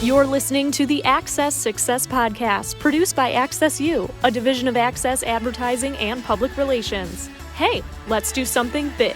You're listening to the Access Success Podcast, produced by AccessU, a division of Access Advertising and Public Relations. Hey, let's do something big.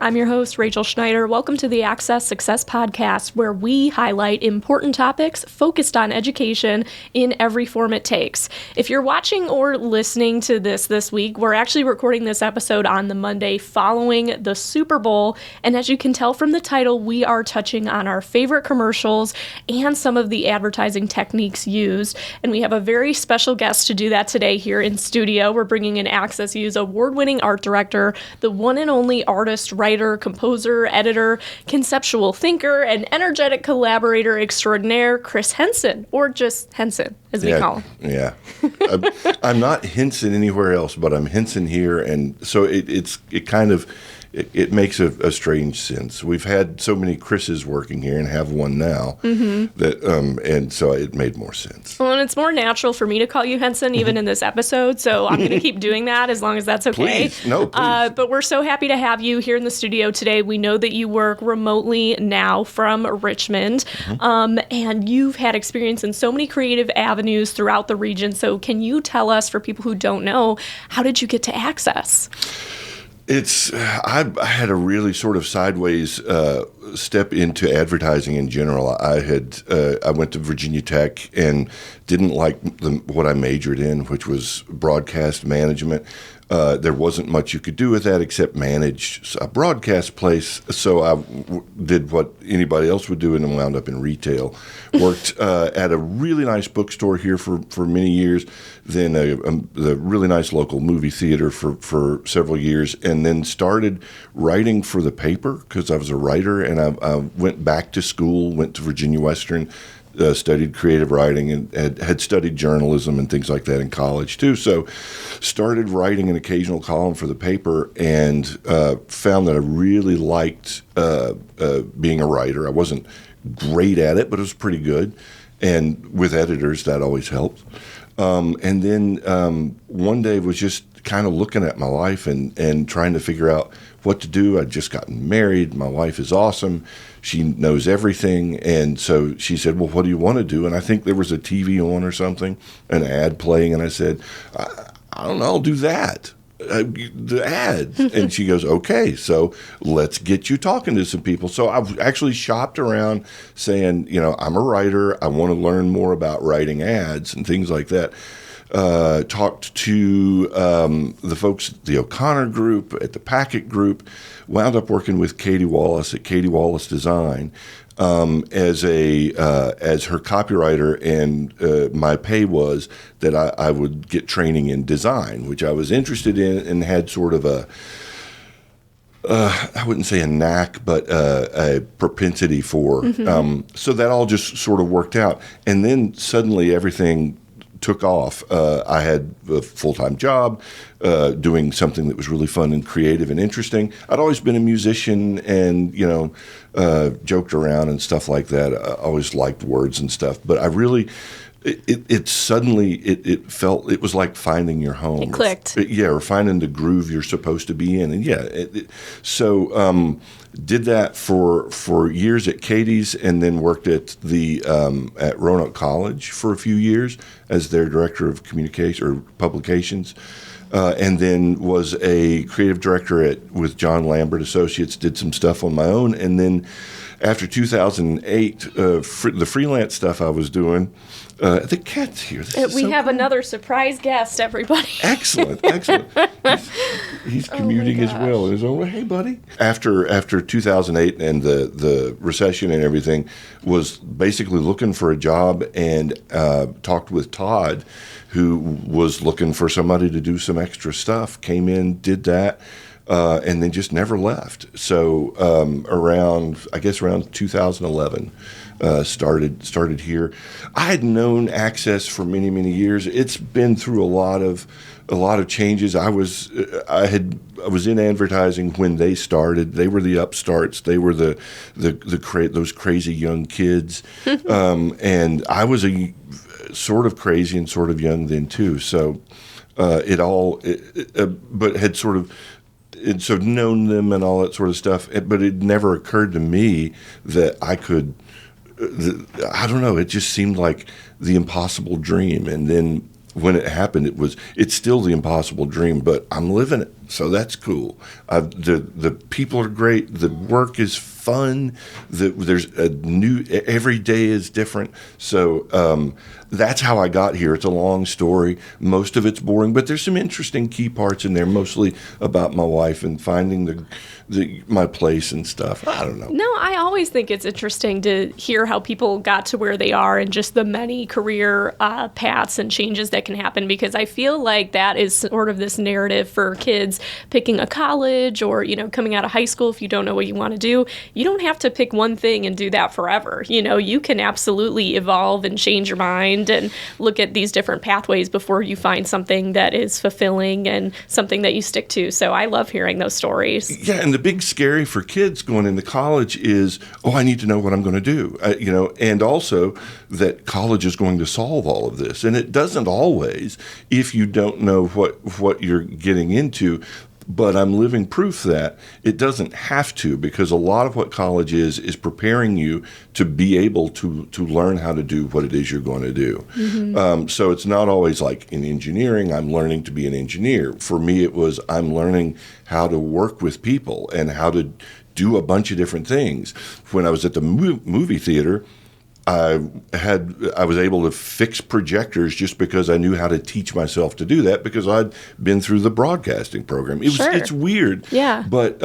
I'm your host, Rachel Schneider. Welcome to the Access Success Podcast, where we highlight important topics focused on education in every form it takes. If you're watching or listening to this week, we're actually recording this episode on the Monday following the Super Bowl. And as you can tell from the title, we are touching on our favorite commercials and some of the advertising techniques used. And we have a very special guest to do that today here in studio. We're bringing in AccessU's award-winning art director, the one and only artist, writer, composer, editor, conceptual thinker, and energetic collaborator extraordinaire, Chris Henson, or just Henson, as we call him. Yeah. I'm not Henson anywhere else, but I'm Henson here, and so it makes a strange sense. We've had so many Chris's working here and have one now that and so it made more sense. Well, and it's more natural for me to call you Henson even in this episode, so I'm going to keep doing that as long as that's okay. Please. No, please. But we're so happy to have you here in the studio today. We know that you work remotely now from Richmond, and you've had experience in so many creative avenues throughout the region. So can you tell us, for people who don't know, how did you get to Access? I had a really sort of sideways step into advertising in general. I went to Virginia Tech and didn't like what I majored in, which was broadcast management. There wasn't much you could do with that except manage a broadcast place. So I did what anybody else would do and wound up in retail. Worked at a really nice bookstore here for many years, then the really nice local movie theater for several years, and then started writing for the paper because I was a writer, and I went back to school, went to Virginia Western, studied creative writing, and had studied journalism and things like that in college too. So started writing an occasional column for the paper and found that I really liked being a writer. I wasn't great at it, but it was pretty good. And with editors, that always helps. And then one day was just kind of looking at my life and trying to figure out what to do. I'd just gotten married. My wife is awesome. She knows everything. And so she said, well, what do you want to do? And I think there was a TV on or something, an ad playing. And I said, I don't know, I'll do that. The ad. And she goes, okay, so let's get you talking to some people. So I've actually shopped around saying, I'm a writer. I want to learn more about writing ads and things like that. Talked to the folks at the O'Connor Group, at the Packet Group, wound up working with Katie Wallace at Katie Wallace Design as her copywriter, and my pay was that I would get training in design, which I was interested in and had sort of I wouldn't say a knack, but a propensity for. So that all just sort of worked out. And then suddenly everything took off. I had a full-time job doing something that was really fun and creative and interesting. I'd always been a musician and, joked around and stuff like that. I always liked words and stuff. But I really, it suddenly felt, it was like finding your home. It clicked. Or finding the groove you're supposed to be in. And so did that for years at Katie's, and then worked at at Roanoke College for a few years as their director of communication or publications, and then was a creative director with John Lambert Associates. Did some stuff on my own, and then after 2008, the freelance stuff I was doing. The cat's here. We have another surprise guest, everybody. Excellent. He's commuting as well. He's over, hey, buddy. After 2008 and the recession and everything, was basically looking for a job, and talked with Todd, who was looking for somebody to do some extra stuff. Came in, did that. And then just never left. So around 2011, started here. I had known Access for many, many years. It's been through a lot of changes. I was in advertising when they started. They were the upstarts. They were those crazy young kids, and I was sort of crazy and sort of young then too. So but had sort of and so known them and all that sort of stuff. But it never occurred to me that I could. I don't know. It just seemed like the impossible dream, and then when it happened, it's still the impossible dream, but I'm living it, so that's cool. The people are great. The work is fun. There's a new every day is different. So that's how I got here. It's a long story. Most of it's boring, but there's some interesting key parts in there. Mostly about my wife and finding my place and stuff. I don't know. No, I always think it's interesting to hear how people got to where they are and just the many career paths and changes that can happen, because I feel like that is sort of this narrative for kids picking a college or, coming out of high school. If you don't know what you want to do, you don't have to pick one thing and do that forever. You can absolutely evolve and change your mind and look at these different pathways before you find something that is fulfilling and something that you stick to. So I love hearing those stories. Yeah, and the big scary for kids going into college is, I need to know what I'm going to do, and also that college is going to solve all of this. And it doesn't always if you don't know what you're getting into. But I'm living proof that it doesn't have to, because a lot of what college is preparing you to be able to learn how to do what it is you're going to do. Mm-hmm. So it's not always like in engineering, I'm learning to be an engineer. For me, it was I'm learning how to work with people and how to do a bunch of different things. When I was at the movie theater, I was able to fix projectors just because I knew how to teach myself to do that, because I'd been through the broadcasting program. It's weird, yeah, but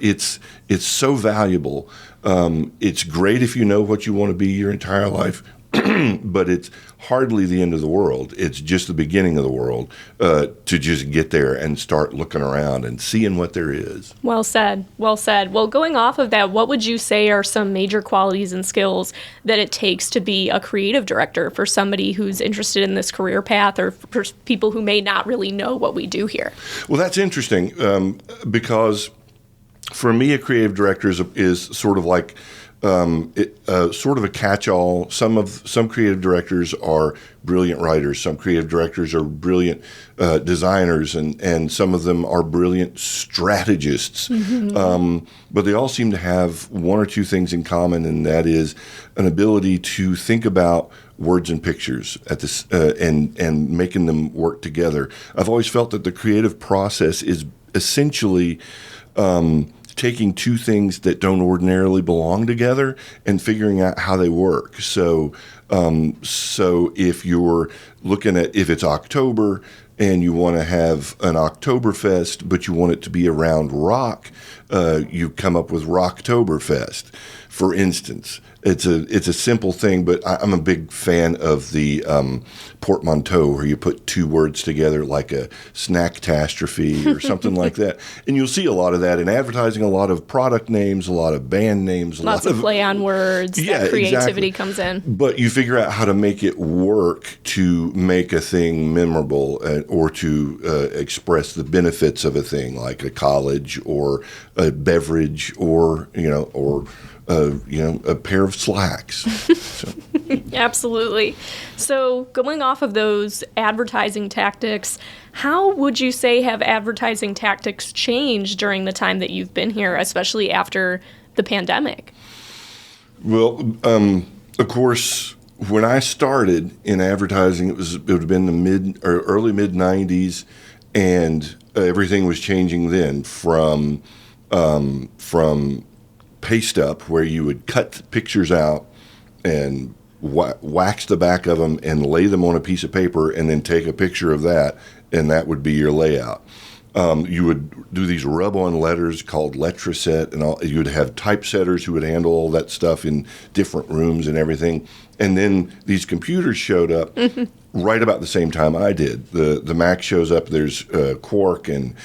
it's so valuable. It's great if you know what you want to be your entire life, but it's hardly the end of the world. It's just the beginning of the world, to just get there and start looking around and seeing what there is. Well said. Well said. Well, going off of that, what would you say are some major qualities and skills that it takes to be a creative director for somebody who's interested in this career path, or for people who may not really know what we do here? Well, that's interesting, because for me, a creative director is sort of like sort of a catch-all. Some creative directors are brilliant writers. Some creative directors are brilliant designers, and some of them are brilliant strategists. Mm-hmm. But they all seem to have one or two things in common, and that is an ability to think about words and pictures at this and making them work together. I've always felt that the creative process is essentially taking two things that don't ordinarily belong together and figuring out how they work. So if you're looking at, if it's October and you want to have an Oktoberfest, but you want it to be around rock, you come up with Rocktoberfest, for instance. It's a simple thing, but I'm a big fan of the portmanteau, where you put two words together like a snack-tastrophe or something like that. And you'll see a lot of that in advertising, a lot of product names, a lot of band names. Lots of play on words. Yeah, that creativity exactly. comes in. But you figure out how to make it work to make a thing memorable, or to express the benefits of a thing, like a college or a beverage or a pair of slacks. So. Absolutely. So going off of those advertising tactics, how would you say have advertising tactics changed during the time that you've been here, especially after the pandemic? Well, of course, when I started in advertising, it would have been the early mid '90s, and everything was changing then from paste up, where you would cut pictures out and wax the back of them and lay them on a piece of paper, and then take a picture of that, and that would be your layout. You would do these rub-on letters called letraset, and you would have typesetters who would handle all that stuff in different rooms and everything. And then these computers showed up right about the same time I did. The Mac shows up. There's Quark and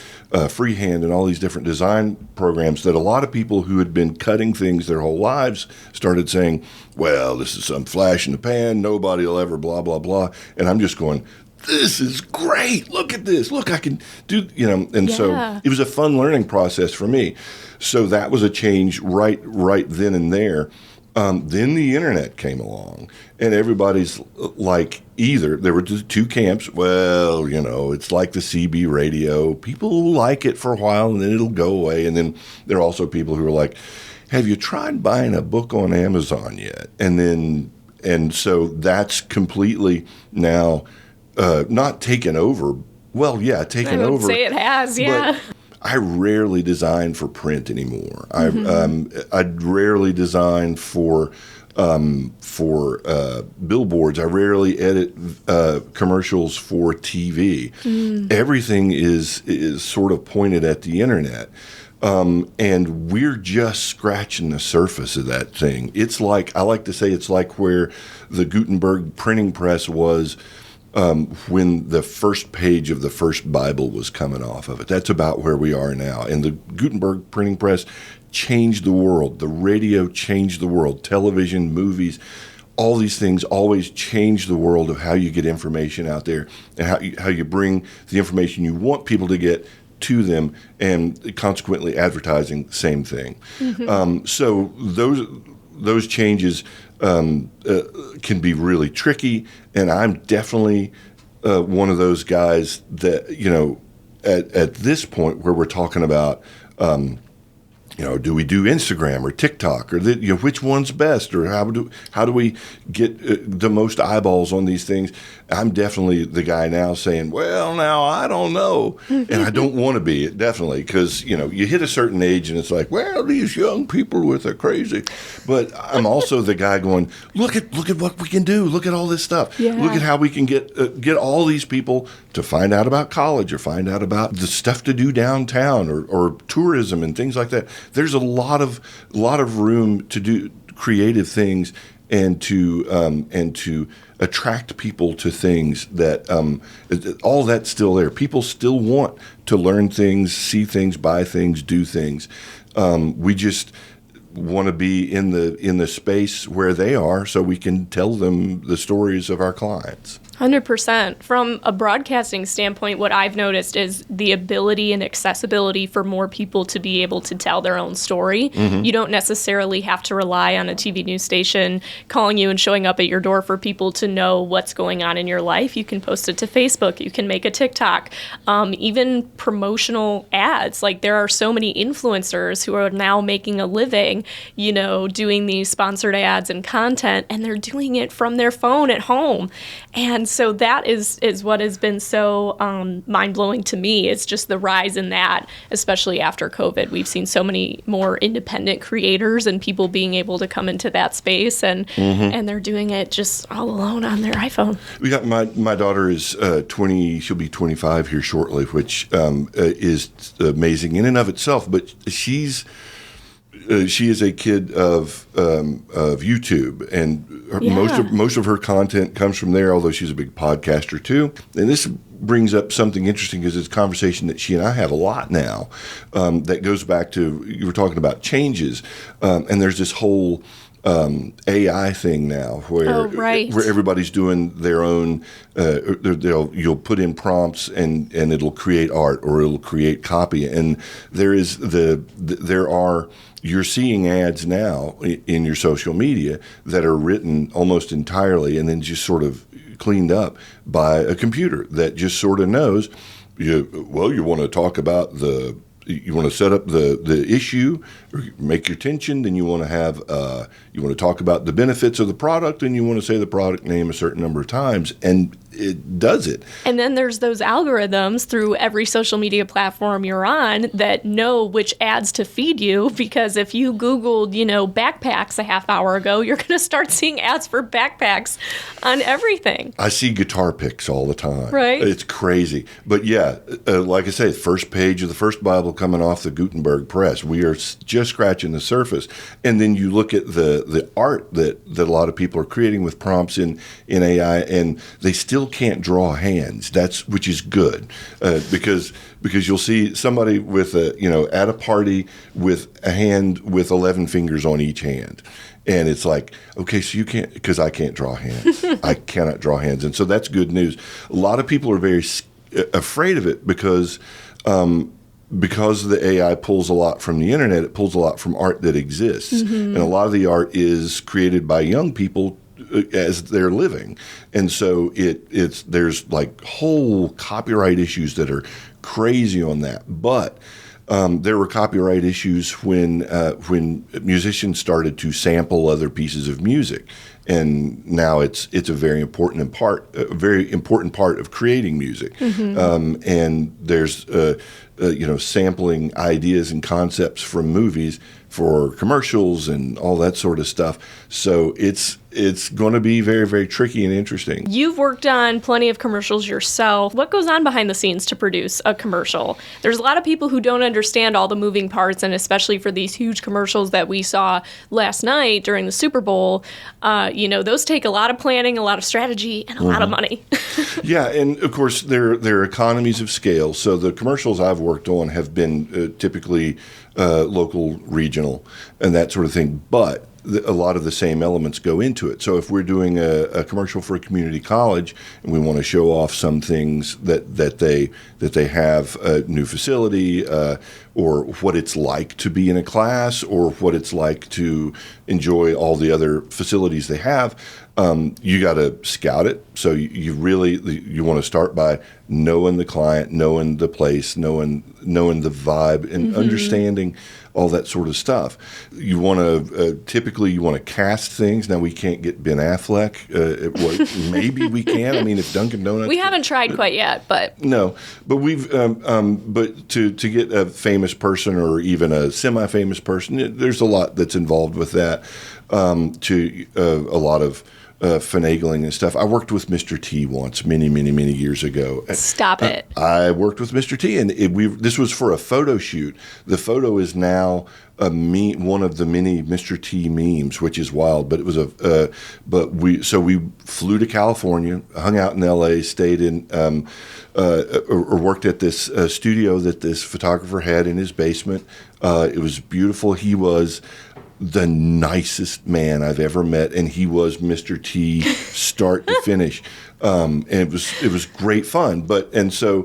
Freehand and all these different design programs that a lot of people who had been cutting things their whole lives started saying, well, this is some flash in the pan. Nobody will ever blah, blah, blah. And I'm just going, this is great. Look at this. Look, I can do, and so it was a fun learning process for me. So that was a change right then and there. Then the internet came along, and everybody's like, either there were just two camps. Well, it's like the CB radio. People like it for a while, and then it'll go away. And then there are also people who are like, have you tried buying a book on Amazon yet? And so that's completely now not taken over. Well, yeah, taken over. I would say it has, yeah. But I rarely design for print anymore. I rarely design for billboards. I rarely edit commercials for TV. Everything is sort of pointed at the internet. And we're just scratching the surface of that thing. It's like, I like to say, it's like where the Gutenberg printing press was when the first page of the first Bible was coming off of it. That's about where we are now. And the Gutenberg printing press changed the world. The radio changed the world. Television, movies, all these things always change the world of how you get information out there and how you bring the information you want people to get to them, and consequently advertising, same thing. So those changes can be really tricky, and I'm definitely one of those guys that, at this point where we're talking about, do we do Instagram or TikTok, or which one's best, or how do we get the most eyeballs on these things? I'm definitely the guy now saying, well, now I don't know, and I don't want to be it, definitely, because you hit a certain age and it's like, well, these young people are crazy. But I'm also the guy going, look at what we can do. Look at all this stuff. Yeah. Look at how we can get all these people to find out about college, or find out about the stuff to do downtown, or tourism and things like that. There's a lot of room to do creative things and to attract people to things that all that's still there. People still want to learn things, see things, buy things, do things. We just want to be in the space where they are, so we can tell them the stories of our clients. 100%. From a broadcasting standpoint, what I've noticed is the ability and accessibility for more people to be able to tell their own story. You don't necessarily have to rely on a TV news station calling you and showing up at your door for people to know what's going on in your life. You can post it to Facebook. You can make a TikTok. Even promotional ads. Like, there are so many influencers who are now making a living, doing these sponsored ads and content, and they're doing it from their phone at home. And so that is what has been so mind-blowing to me. It's just the rise in that, especially after COVID. We've seen so many more independent creators and people being able to come into that space, and they're doing it just all alone on their iPhone. We got my daughter is 20. She'll be 25 here shortly, which is amazing in and of itself. But she is a kid of YouTube, and most of her content comes from there, although she's a big podcaster too. And this brings up something interesting, because it's a conversation that she and I have a lot now, that goes back to, you were talking about changes, and there's this whole AI thing now where everybody's doing their own. You'll put in prompts and it'll create art, or it'll create copy, and you're seeing ads now in your social media that are written almost entirely and then just sort of cleaned up by a computer that just sort of knows. You want to talk about you want to set up the issue, or make your tension, then you want to have you want to talk about the benefits of the product, and you want to say the product name a certain number of times, and it does it. And then there's those algorithms through every social media platform you're on that know which ads to feed you, because if you Googled, backpacks a half hour ago, you're going to start seeing ads for backpacks on everything. I see guitar picks all the time. Right. It's crazy. But yeah, like I say, first page of the first Bible coming off the Gutenberg press. We are just scratching the surface. And then you look at the art that a lot of people are creating with prompts in AI, and they still can't draw hands. Which is good, because you'll see somebody with at a party with a hand with 11 fingers on each hand. And it's like, okay, so you can't, because I can't draw hands. I cannot draw hands. And so that's good news. A lot of people are very afraid of it, because because the AI pulls a lot from the internet, it pulls a lot from art that exists. And a lot of the art is created by young people as they're living. And so there's like whole copyright issues that are crazy on that. But there were copyright issues when musicians started to sample other pieces of music, and now it's a very important part of creating music. And there's sampling ideas and concepts from movies for commercials and all that sort of stuff. So it's going to be very, very tricky and interesting. You've worked on plenty of commercials yourself. What goes on behind the scenes to produce a commercial? There's a lot of people who don't understand all the moving parts, and especially for these huge commercials that we saw last night during the Super Bowl, those take a lot of planning, a lot of strategy, and a lot of money. Yeah, and of course there are economies of scale. So the commercials I've worked on have been typically local, regional, and that sort of thing. But a lot of the same elements go into it. So if we're doing a commercial for a community college and we want to show off some things that they have, a new facility, or what it's like to be in a class, or what it's like to enjoy all the other facilities they have, you got to scout it. So you want to start by knowing the client, knowing the place, knowing the vibe, and understanding all that sort of stuff. You want to typically cast things. Now we can't get Ben Affleck. Maybe we can. I mean, if Dunkin' Donuts. We haven't tried quite yet, but no. But we've but to get a famous person or even a semi-famous person, there's a lot that's involved with that. To a lot of finagling and stuff. I worked with Mr. T once, many years ago. Stop it. I worked with Mr. T, and this was for a photo shoot. The photo is now one of the many Mr. T memes, which is wild. But it was we flew to California, hung out in L.A., stayed in or worked at this studio that this photographer had in his basement. It was beautiful. He was the nicest man I've ever met, and he was Mr. T start to finish. And it was great fun. So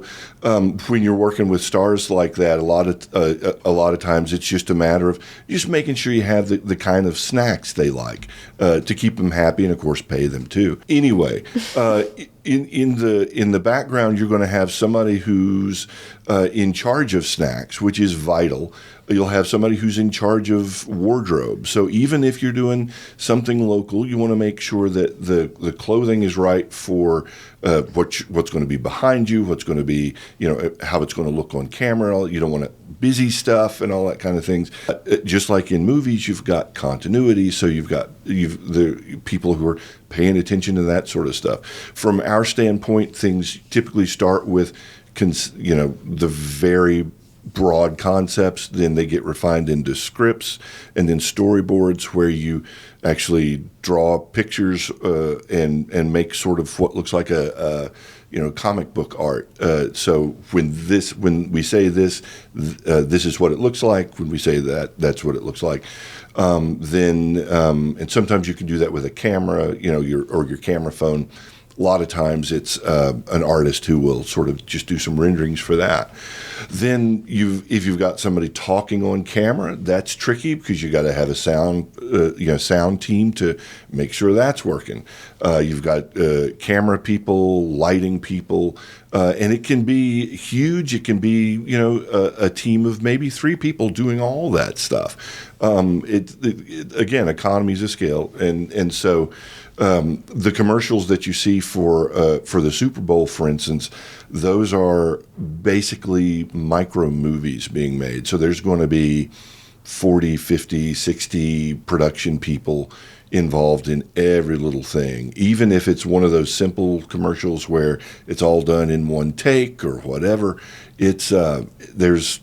when you're working with stars like that, a lot of times it's just a matter of just making sure you have the kind of snacks they like to keep them happy, and of course pay them too. Anyway, in the background, you're going to have somebody who's in charge of snacks, which is vital. You'll have somebody who's in charge of wardrobe. So even if you're doing something local, you want to make sure that the clothing is right for what's going to be behind you, what's going to be, how it's going to look on camera. You don't want busy stuff and all that kind of things. Just like in movies, you've got continuity, so you've the people who are paying attention to that sort of stuff. From our standpoint, things typically start with the very broad concepts, then they get refined into scripts and then storyboards where you actually draw pictures and make sort of what looks like a comic book art. So when we say this is what it looks like. When we say that, that's what it looks like. And sometimes you can do that with a camera, your camera phone. A lot of times it's an artist who will sort of just do some renderings for that. Then if you've got somebody talking on camera, that's tricky because you got to have a sound team to make sure that's working. You've got camera people, lighting people, and it can be huge. It can be a team of maybe 3 people doing all that stuff. Again, economies of scale, and so. The commercials that you see for the Super Bowl, for instance, those are basically micro movies being made. So there's going to be 40, 50, 60 production people involved in every little thing, even if it's one of those simple commercials where it's all done in one take or whatever. It's there's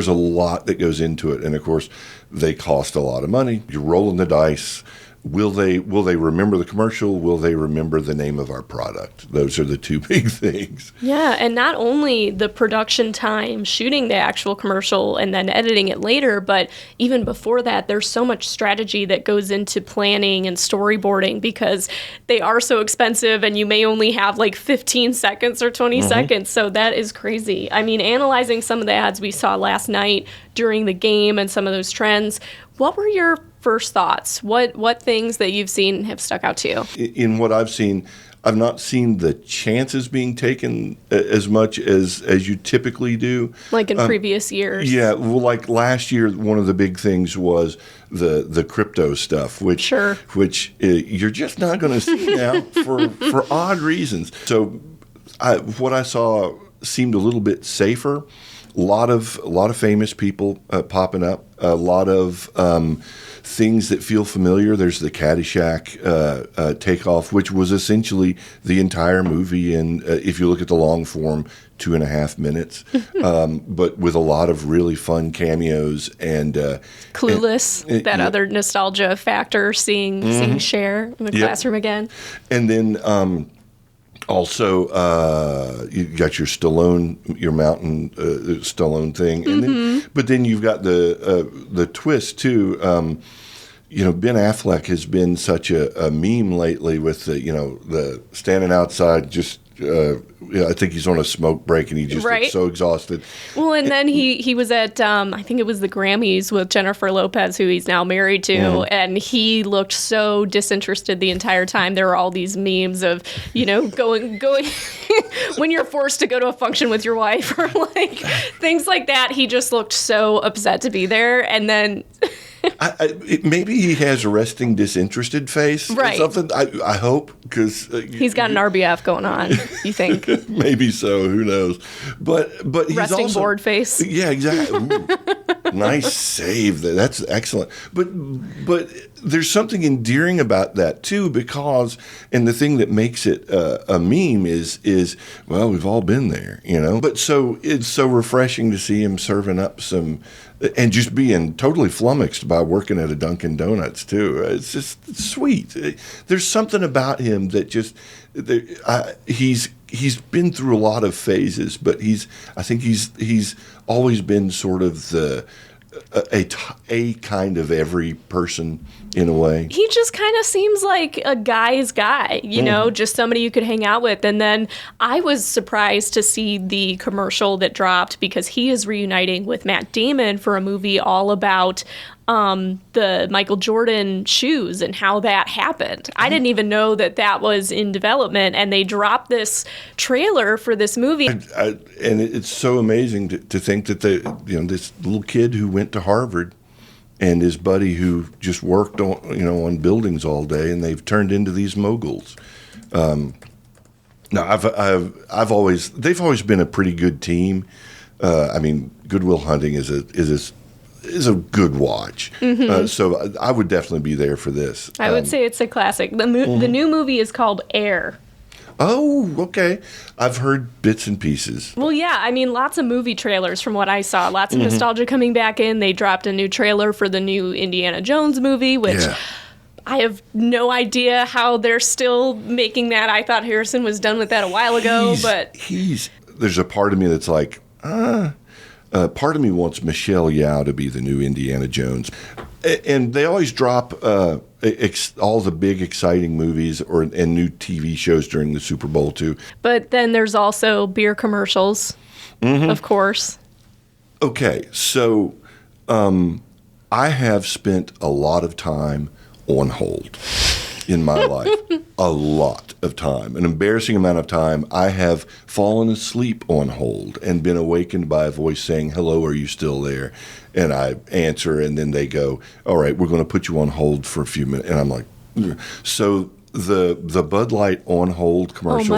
a lot that goes into it, and of course they cost a lot of money. You're rolling the dice. will they remember the commercial? Will they remember the name of our product? Those are the two big things. Yeah, and not only the production time shooting the actual commercial and then editing it later, but even before that, there's so much strategy that goes into planning and storyboarding because they are so expensive and you may only have like 15 seconds or 20 seconds. So that is crazy. I mean, analyzing some of the ads we saw last night during the game and some of those trends, what were your first thoughts? What things that you've seen have stuck out to you? In what I've seen, I've not seen the chances being taken as much as you typically do. Like in previous years. Yeah, well, like last year, one of the big things was the crypto stuff, which you're just not going to see now for odd reasons. So what I saw seemed a little bit safer. A lot of famous people popping up. A lot of things that feel familiar. There's the Caddyshack takeoff, which was essentially the entire movie, and if you look at the long form, 2.5 minutes, but with a lot of really fun cameos and Clueless, that other nostalgia factor, seeing Cher in the classroom again, and then. Also, you got your Stallone, your Mountain Stallone thing, and but then you've got the twist too. Ben Affleck has been such a meme lately with the standing outside just. I think he's on a smoke break and he just looks so exhausted. Well, and then he was at I think it was the Grammys with Jennifer Lopez, who he's now married to, and he looked so disinterested the entire time. There were all these memes of going when you're forced to go to a function with your wife or like things like that. He just looked so upset to be there, and then. Maybe he has a resting disinterested face or something. I hope, because he's got an RBF going on. You think? Maybe so. Who knows? But he's resting also, bored face. Yeah, exactly. Ooh, nice save. That's excellent. But there's something endearing about that too, because and the thing that makes it a meme is well, we've all been there, But so it's so refreshing to see him serving up some. And just being totally flummoxed by working at a Dunkin' Donuts too. It's just sweet. There's something about him that just he's been through a lot of phases, but I think he's always been sort of a kind of every person in a way. He just kind of seems like a guy's guy, just somebody you could hang out with. And then I was surprised to see the commercial that dropped because he is reuniting with Matt Damon for a movie all about the Michael Jordan shoes and how that happened. I didn't even know that was in development, and they dropped this trailer for this movie. And it's so amazing to think that this little kid who went to Harvard and his buddy who just worked on buildings all day, and they've turned into these moguls. Now they've always been a pretty good team. Good Will Hunting is a good watch. So I would definitely be there for this. I would say it's a classic. The new movie is called Air. Oh, okay. I've heard bits and pieces. Well, yeah. Lots of movie trailers from what I saw. Lots of nostalgia coming back in. They dropped a new trailer for the new Indiana Jones movie, which I have no idea how they're still making that. I thought Harrison was done with that a while ago, but there's a part of me that's like, part of me wants Michelle Yeoh to be the new Indiana Jones. And they always drop all the big, exciting movies and new TV shows during the Super Bowl, too. But then there's also beer commercials, of course. Okay, so I have spent a lot of time on hold in my life. A lot of time. An embarrassing amount of time. I have fallen asleep on hold and been awakened by a voice saying, "Hello, are you still there?" And I answer, and then they go, "All right, we're going to put you on hold for a few minutes." And I'm like, ugh. So the Bud Light on hold commercial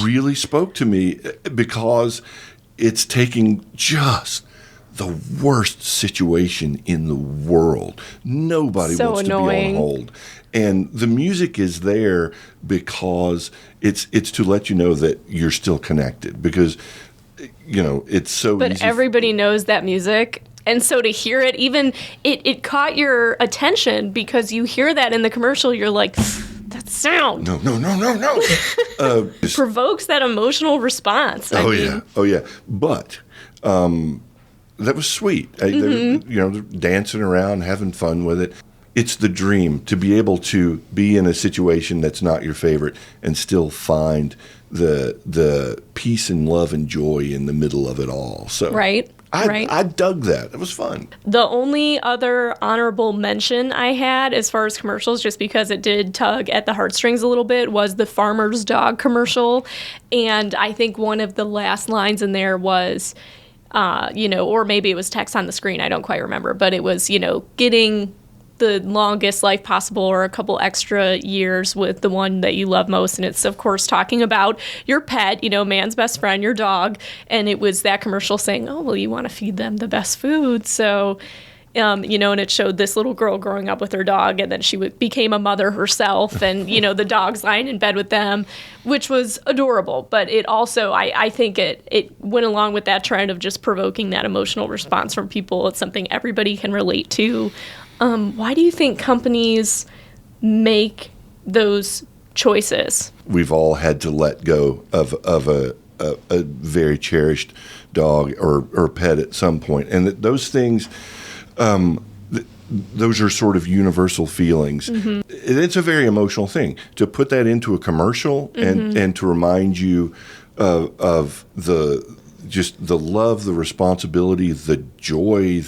really spoke to me because it's taking just the worst situation in the world. Nobody wants to be on hold. And the music is there because it's to let you know that you're still connected because, it's so easy. But everybody knows that music, And so to hear it, even it caught your attention because you hear that in the commercial, you're like, that sound. No. Provokes that emotional response. Yeah. But that was sweet. They're dancing around, having fun with it. It's the dream to be able to be in a situation that's not your favorite and still find the peace and love and joy in the middle of it all. So right. I dug that. It was fun. The only other honorable mention I had as far as commercials, just because it did tug at the heartstrings a little bit, was the Farmer's Dog commercial. And I think one of the last lines in there was, or maybe it was text on the screen. I don't quite remember. But it was, getting the longest life possible or a couple extra years with the one that you love most. And it's, of course, talking about your pet, man's best friend, your dog. And it was that commercial saying, oh, well, you want to feed them the best food. So, and it showed this little girl growing up with her dog, and then she became a mother herself, and, the dog's lying in bed with them, which was adorable. But it also, I think it went along with that trend of just provoking that emotional response from people. It's something everybody can relate to. Why do you think companies make those choices? We've all had to let go of a very cherished dog or pet at some point. And those things, those are sort of universal feelings. Mm-hmm. It's a very emotional thing. To put that into a commercial and to remind you of the love, the responsibility, the joy,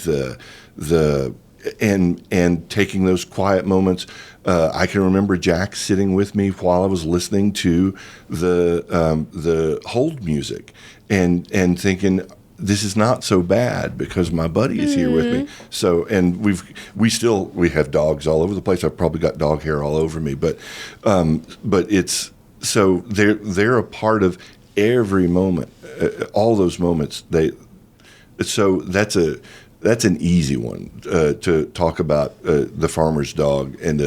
and taking those quiet moments. I can remember Jack sitting with me while I was listening to the hold music and thinking, this is not so bad because my buddy is here with me. So, and we have dogs all over the place. I've probably got dog hair all over me, but it's so they're a part of every moment, all those moments. That's an easy one to talk about the farmer's dog and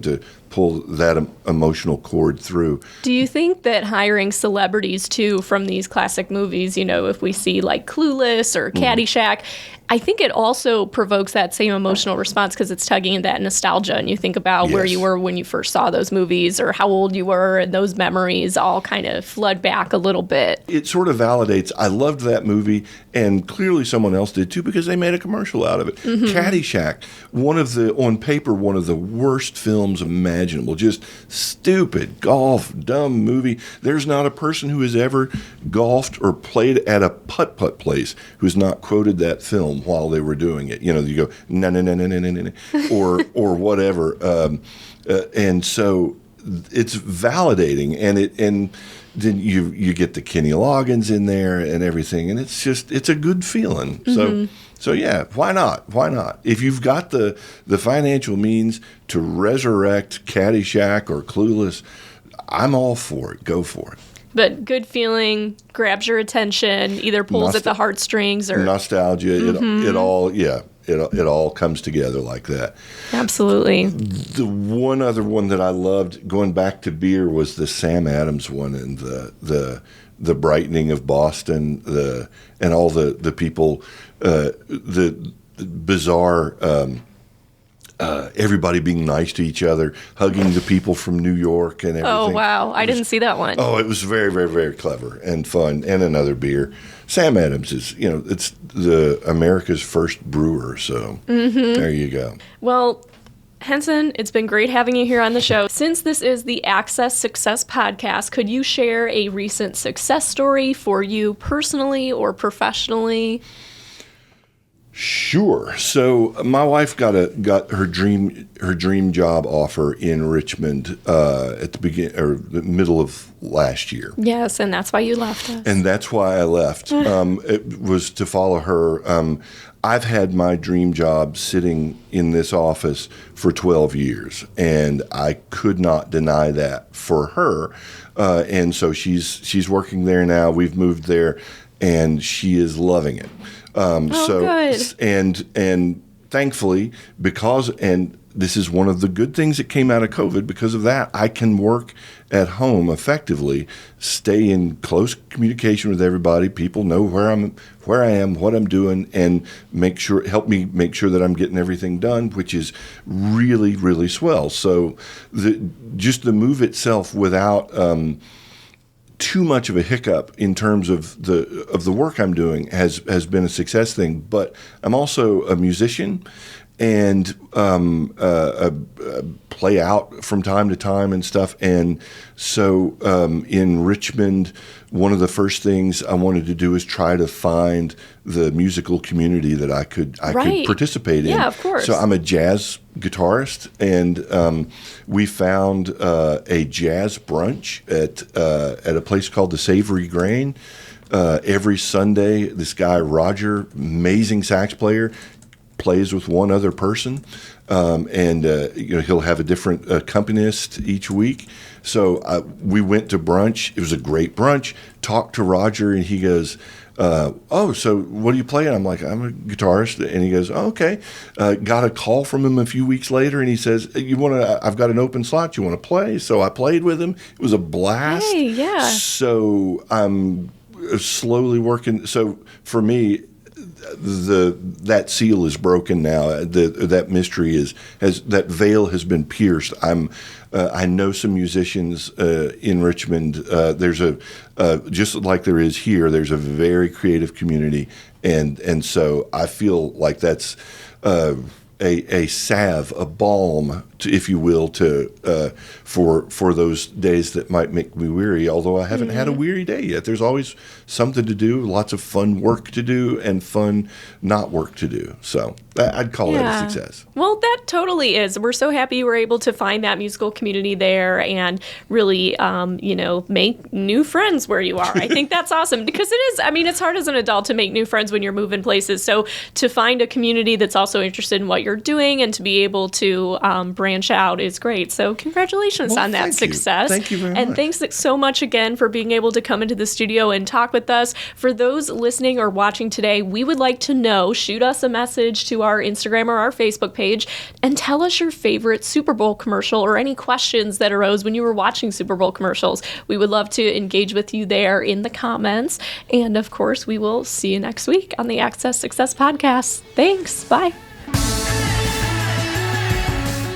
to pull that emotional cord through. Do you think that hiring celebrities too from these classic movies, if we see like Clueless or Caddyshack, I think it also provokes that same emotional response because it's tugging at that nostalgia, and you think about where you were when you first saw those movies or how old you were, and those memories all kind of flood back a little bit. It sort of validates, I loved that movie, and clearly someone else did too because they made a commercial out of it. Mm-hmm. Caddyshack, on paper, one of the worst films imaginable, just stupid, dumb movie. There's not a person who has ever golfed or played at a putt-putt place who's not quoted that film while they were doing it. You go, no, or whatever. And so it's validating, and then you get the Kenny Loggins in there and everything, and it's a good feeling. Mm-hmm. So yeah, why not? Why not? If you've got the financial means to resurrect Caddyshack or Clueless, I'm all for it. Go for it. But good feeling, grabs your attention, either pulls at the heartstrings or nostalgia. It all comes together like that. Absolutely. The one other one that I loved, going back to beer, was the Sam Adams one, and the brightening of Boston, and all the people, the bizarre. Everybody being nice to each other, hugging the people from New York and everything. Oh, wow. I didn't see that one. Oh, it was very, very, very clever and fun, and another beer. Sam Adams is, it's the America's first brewer, so there you go. Well, Henson, it's been great having you here on the show. Since this is the Access Success Podcast, could you share a recent success story for you personally or professionally? Sure. So my wife got her dream job offer in Richmond at the middle of last year. Yes, and that's why you left us. And that's why I left. It was to follow her. I've had my dream job sitting in this office for 12 years, and I could not deny that for her. And so she's working there now. We've moved there, and she is loving it. Good. And thankfully, and this is one of the good things that came out of COVID, because of that, I can work at home effectively, stay in close communication with everybody. People know where I am, what I'm doing, and help me make sure that I'm getting everything done, which is really, really swell. So just the move itself, without too much of a hiccup in terms of the work I'm doing, has been a success thing. But I'm also a musician, and play out from time to time and stuff. And so in Richmond, one of the first things I wanted to do is try to find the musical community that I could participate in. Yeah, of course. So I'm a jazz guitarist, and we found a jazz brunch at a place called the Savory Grain. Every Sunday, this guy Roger, amazing sax player, plays with one other person, and he'll have a different accompanist each week. So we went to brunch. It was a great brunch. Talked to Roger, and he goes, "Oh, so what are you playing?" I'm like, "I'm a guitarist," and he goes, "Oh, okay." Got a call from him a few weeks later, and he says, I've got an open slot. You want to play?" So I played with him. It was a blast. Hey, yeah. So I'm slowly working. So for me, that seal is broken now. That mystery that veil has been pierced. I know some musicians in Richmond. There's just like there is here. There's a very creative community, and so I feel like that's a salve, a balm, if you will, for those days that might make me weary. Although I haven't had a weary day yet. There's always something to do, lots of fun work to do, and fun not work to do. So I'd call that a success. Well, that totally is. We're so happy you were able to find that musical community there and really, make new friends where you are. I think that's awesome, because it is. I mean, it's hard as an adult to make new friends when you're moving places. So to find a community that's also interested in what you're doing and to be able to branch out is great. So congratulations on that success. Thank you very much. And thanks so much again for being able to come into the studio and talk with us. For those listening or watching today, we would like to know, shoot us a message to our Instagram or our Facebook page and tell us your favorite Super Bowl commercial or any questions that arose when you were watching Super Bowl commercials. We would love to engage with you there in the comments. And of course, we will see you next week on the Access Success Podcast. Thanks. Bye.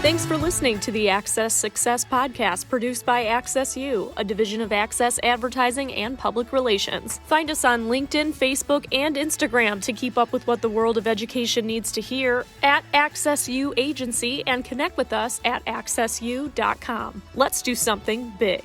Thanks for listening to the Access Success Podcast, produced by AccessU, a division of Access Advertising and Public Relations. Find us on LinkedIn, Facebook, and Instagram to keep up with what the world of education needs to hear, at AccessU Agency, and connect with us at accessu.com. Let's do something big.